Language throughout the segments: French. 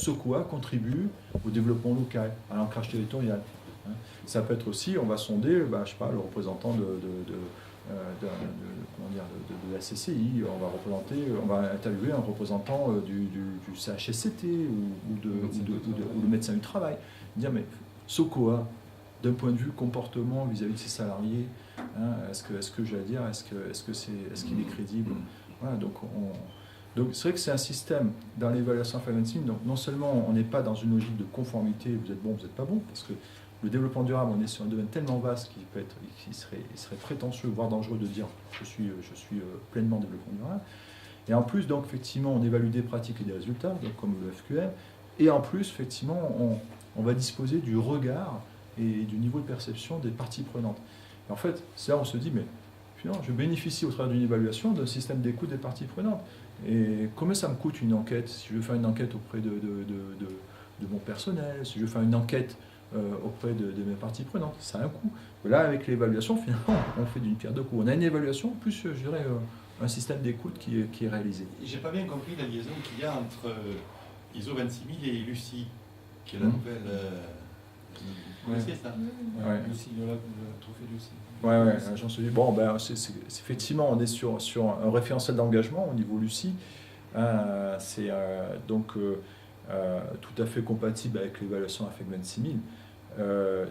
SOCOA contribue au développement local, à l'ancrage territorial. Hein. Ça peut être aussi, on va sonder, je sais pas, le représentant de la CCI, on va interviewer un représentant du CHSCT ou le médecin du travail. Dire, mais SOCOA, d'un point de vue comportement vis-à-vis de ses salariés, hein, est-ce qu'il est crédible? Voilà, donc c'est vrai que c'est un système dans l'évaluation Impact 26 000. Donc non seulement on n'est pas dans une logique de conformité, vous êtes bon, vous n'êtes pas bon, parce que le développement durable, on est sur un domaine tellement vaste qu'il serait prétentieux, voire dangereux de dire je suis pleinement développement durable. Et en plus, donc effectivement, on évalue des pratiques et des résultats, donc comme le FQM, et en plus, effectivement, on va disposer du regard et du niveau de perception des parties prenantes. Et en fait, c'est là où on se dit, mais finalement, je bénéficie au travers d'une évaluation d'un système d'écoute des parties prenantes. Et combien ça me coûte une enquête? Si je veux faire une enquête auprès de mon personnel, si je veux faire une enquête auprès de mes parties prenantes, ça a un coût. Là, avec l'évaluation, finalement, on fait d'une pierre deux coups. On a une évaluation, plus, je dirais, un système d'écoute qui est réalisé. J'ai pas bien compris la liaison qu'il y a entre ISO 26000 et Lucie, qui est la nouvelle... Vous connaissez ça? Lucie, le trophée Lucie. Ouais, j'en suis. Bon, effectivement, on est sur un référentiel d'engagement au niveau Lucie. C'est donc tout à fait compatible avec l'évaluation Impact 26 000.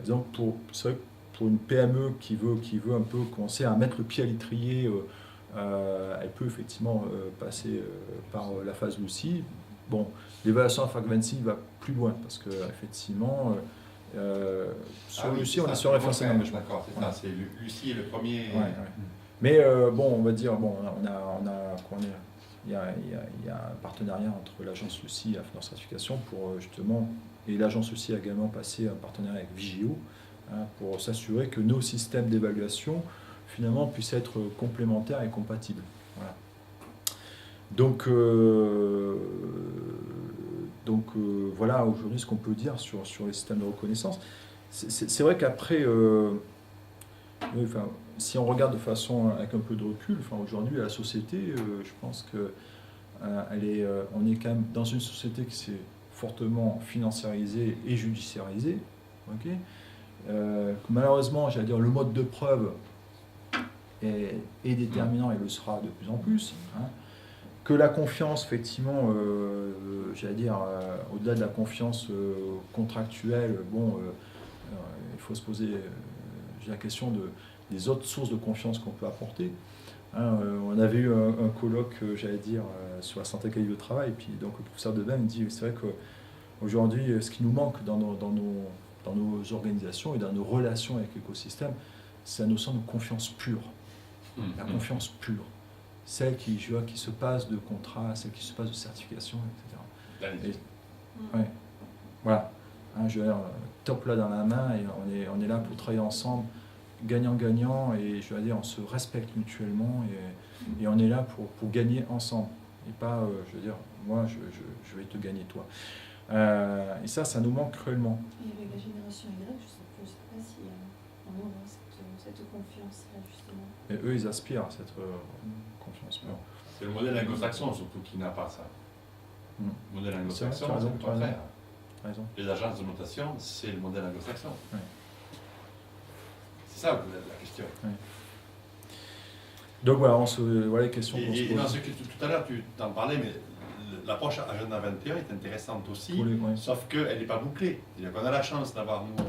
Donc, c'est vrai que pour une PME qui veut un peu commencer à mettre le pied à l'étrier, elle peut effectivement passer par la phase Lucie. Bon, l'évaluation Impact 26 000 va plus loin parce que effectivement. Sur Lucie, on est sur référentiel d'engagement. D'accord, c'est ça, c'est Lucie est le premier. Ouais. Mais bon, on va dire, il y a un partenariat entre l'agence Lucie et la Finance Certification pour justement, et l'agence Lucie a également passé un partenariat avec Vigeo pour s'assurer que nos systèmes d'évaluation finalement puissent être complémentaires et compatibles. Voilà. Donc voilà aujourd'hui ce qu'on peut dire sur les systèmes de reconnaissance. C'est vrai qu'après, si on regarde de façon avec un peu de recul, aujourd'hui la société, je pense que on est quand même dans une société qui s'est fortement financiarisée et judiciarisée. Okay, malheureusement, j'allais dire, le mode de preuve est déterminant et le sera de plus en plus. Hein. Que la confiance, effectivement, j'allais dire, au-delà de la confiance contractuelle, il faut se poser la question des autres sources de confiance qu'on peut apporter. Hein, on avait eu un colloque, j'allais dire, sur la santé et qualité au travail, et puis donc le professeur Debin me dit, c'est vrai qu'aujourd'hui, ce qui nous manque dans nos organisations et dans nos relations avec l'écosystème, c'est la notion de confiance pure. La confiance pure. Celle qui se passe de contrat, celle qui se passe de certification, etc. Voilà. Hein, je veux dire, top là dans la main et on est là pour travailler ensemble, gagnant-gagnant, et je veux dire, on se respecte mutuellement et on est là pour gagner ensemble. Et pas, je veux dire, moi, je vais te gagner toi. Et ça nous manque cruellement. Et avec la génération Y, je ne sais pas si on aura cette confiance-là, justement. Et eux, ils aspirent à cette confiance pure. C'est le modèle anglo-saxon surtout qui n'a pas ça. Le modèle anglo-saxon, c'est le contraire. Les agences de notation, c'est le modèle anglo-saxon. Oui. C'est ça la question. Oui. Donc voilà, voilà les questions qu'on se pose. Non, tout à l'heure, tu t'en parlais, mais l'approche Agenda 21 est intéressante aussi, sauf qu'elle n'est pas bouclée. C'est-à-dire qu'on a la chance d'avoir, nous,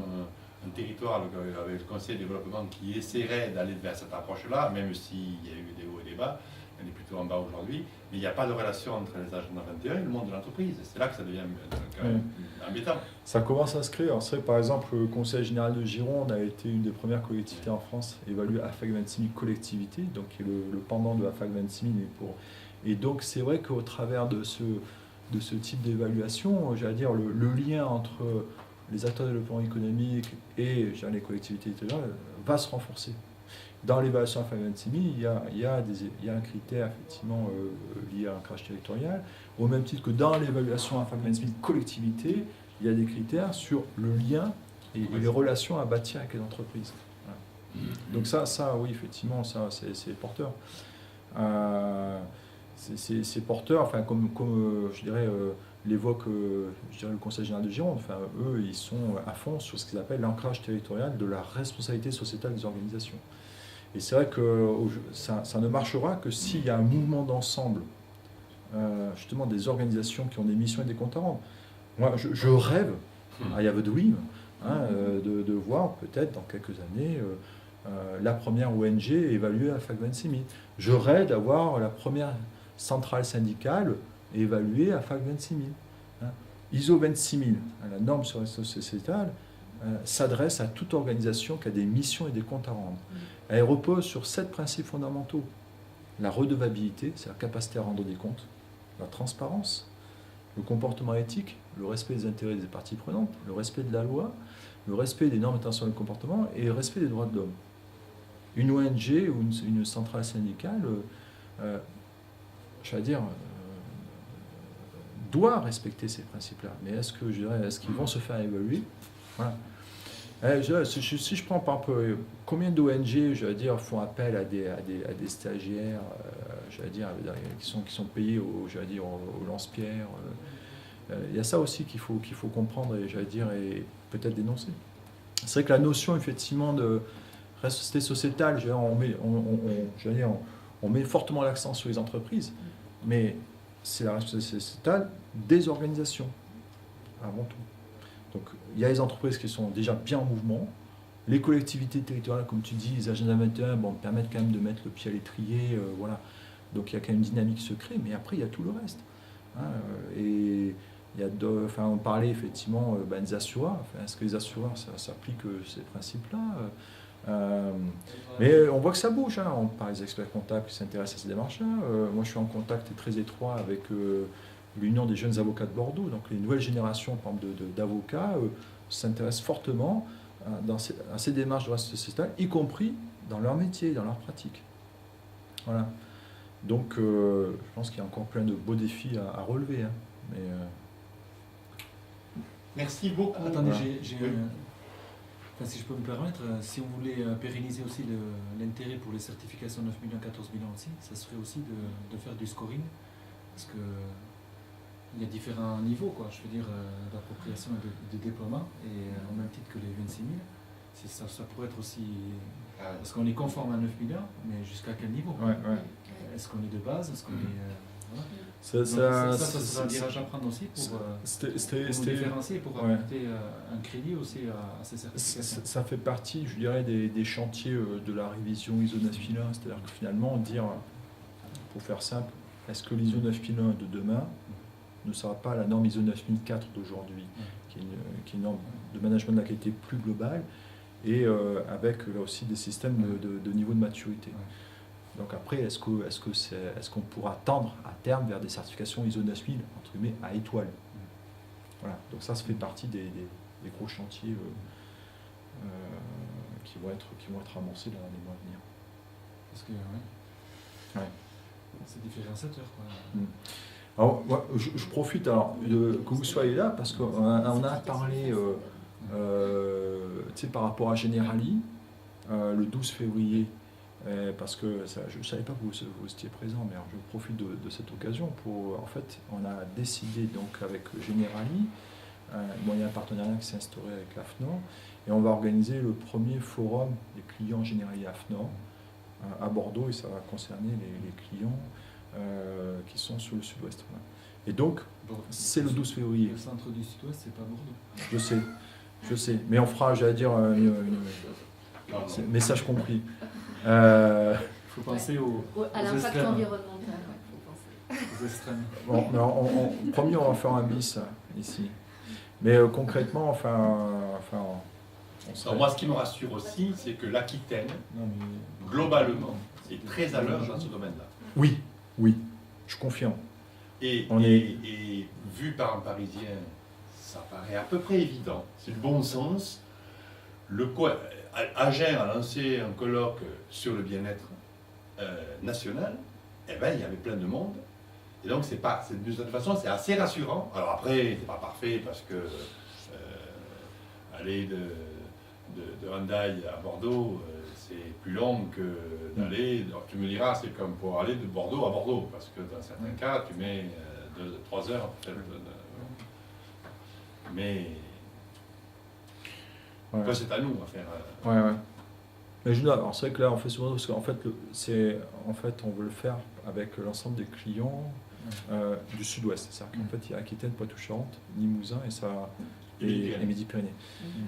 un territoire avec le Conseil de développement qui essaierait d'aller vers cette approche-là, même s'il y a eu des hauts et des bas, on est plutôt en bas aujourd'hui, mais il n'y a pas de relation entre les Agenda 21 et le monde de l'entreprise. C'est là que ça devient quand même embêtant. Ça commence à se créer. Alors, c'est vrai, par exemple, le Conseil général de Gironde a été une des premières collectivités en France évaluée à Impact 26 000 collectivités, donc qui est le pendant de Impact 26 000. Et donc, c'est vrai qu'au travers de ce type d'évaluation, j'allais dire, le lien entre les acteurs de développement économique et les collectivités territoriales va se renforcer. Dans l'évaluation Impact 26 000, il y a un critère effectivement lié à l'ancrage territorial, au même titre que dans l'évaluation Impact 26 000 collectivité, il y a des critères sur le lien et les relations à bâtir avec les entreprises. Voilà. Donc ça, oui, effectivement, ça, c'est porteur. C'est porteur, enfin, comme je dirais, l'évoque, je dirais, le Conseil général de Gironde. Enfin, eux, ils sont à fond sur ce qu'ils appellent l'ancrage territorial de la responsabilité sociétale des organisations. Et c'est vrai que ça ne marchera que s'il y a un mouvement d'ensemble, justement, des organisations qui ont des missions et des comptes à rendre. Moi, je rêve, I have a dream, de voir peut-être dans quelques années la première ONG évaluée à FAC 26000. Je rêve d'avoir la première centrale syndicale évaluée à FAC 26000. ISO 26000, la norme sur la sociétale, s'adresse à toute organisation qui a des missions et des comptes à rendre. Elle repose sur 7 principes fondamentaux. La redevabilité, c'est la capacité à rendre des comptes, la transparence, le comportement éthique, le respect des intérêts des parties prenantes, le respect de la loi, le respect des normes internationales de comportement et le respect des droits de l'homme. Une ONG ou une centrale syndicale, doit respecter ces principes-là. Mais est-ce qu'ils vont se faire évaluer? Voilà. Si je prends par exemple combien d'ONG, font appel à des stagiaires, qui sont payés au lance-pierre, il y a ça aussi qu'il faut comprendre et peut-être dénoncer. C'est vrai que la notion effectivement de responsabilité sociétale, on met fortement l'accent sur les entreprises, mais c'est la responsabilité sociétale des organisations avant tout. Donc, il y a les entreprises qui sont déjà bien en mouvement. Les collectivités territoriales, comme tu dis, les agendas 21, permettent quand même de mettre le pied à l'étrier. Voilà. Donc, il y a quand même une dynamique qui se crée, mais après, il y a tout le reste. Et il y a on parlait effectivement des assureurs. Est-ce que les assureurs, ça s'applique ces principes-là mais on voit que ça bouge. On parle des experts comptables qui s'intéressent à ces démarches-là. Moi, je suis en contact très étroit avec l'Union des jeunes avocats de Bordeaux, donc les nouvelles générations d'avocats s'intéressent fortement à ces démarches de responsabilité sociétale, y compris dans leur métier, dans leur pratique. Voilà. Donc, je pense qu'il y a encore plein de beaux défis à relever. Mais, merci beaucoup. Attendez, si je peux me permettre, si on voulait pérenniser aussi l'intérêt pour les certifications 9 millions, 14 millions aussi, ça serait aussi de faire du scoring, parce que il y a différents niveaux, je veux dire, d'appropriation et de déploiement, et au même titre que les 26 000, ça pourrait être aussi... Parce qu'on est conforme à 9 milliards, mais jusqu'à quel niveau? Est-ce qu'on est de base? Est-ce qu'on est... voilà. Ça sera un virage à prendre aussi pour différencier, pour apporter un crédit aussi à ces certifications. Ça fait partie, je dirais, des chantiers de la révision ISO 9001, c'est-à-dire que finalement, dire, pour faire simple, est-ce que l'ISO 9001 de demain ne sera pas la norme ISO 9004 d'aujourd'hui, qui est une norme de management de la qualité plus globale, et avec là aussi des systèmes de niveau de maturité. Donc après, est-ce qu'on pourra tendre à terme vers des certifications ISO 9000 entre guillemets à étoile? Voilà. Donc ça fait partie des gros chantiers qui vont être amorcés dans les mois à venir. Parce que c'est différenciateur, Alors, moi, je profite que vous soyez là parce qu'on a parlé par rapport à Generali le 12 février. Parce que je ne savais pas que vous étiez présent, mais alors je profite de cette occasion pour... En fait, on a décidé donc avec Generali, il y a un partenariat qui s'est instauré avec l'AFNOR, et on va organiser le premier forum des clients Generali AFNOR à Bordeaux, et ça va concerner les clients qui sont sur le sud-ouest. Voilà. Et donc, c'est le 12 février. Le centre du sud-ouest, c'est pas Bordeaux. Je sais, mais on fera, message compris. Il faut penser à l'impact environnemental. Aux extrêmes. Bon, promis, on va faire un bis ici. Mais concrètement, Alors moi, ce qui me rassure aussi, c'est que l'Aquitaine, globalement, est très à l'heure dans ce domaine-là. Oui, je confirme. Et vu par un Parisien, ça paraît à peu près évident. C'est le bon sens. Agen a lancé un colloque sur le bien-être national. Il y avait plein de monde. Et donc, de cette façon, c'est assez rassurant. Alors après, c'est pas parfait parce que aller de Hendaye à Bordeaux, c'est plus long que d'aller... Tu me diras, c'est comme pour aller de Bordeaux à Bordeaux, parce que dans certains cas, tu mets 3 heures peut-être Mais Ouais. après, c'est à nous à faire. Ouais. Mais alors c'est vrai que là, on fait souvent parce qu'en fait, on veut le faire avec l'ensemble des clients du sud-ouest. C'est-à-dire qu'en fait, il y a Aquitaine, Poitou-Charentes, Limousin et Midi-Pyrénées.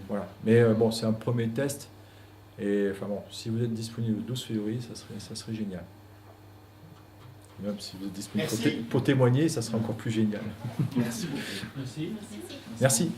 Voilà. Mais bon, c'est un premier test. Et enfin bon, si vous êtes disponible le 12 février, ça serait génial. Même si vous êtes disponible pour témoigner, ça serait encore plus génial. Merci beaucoup. Merci. Merci. Merci.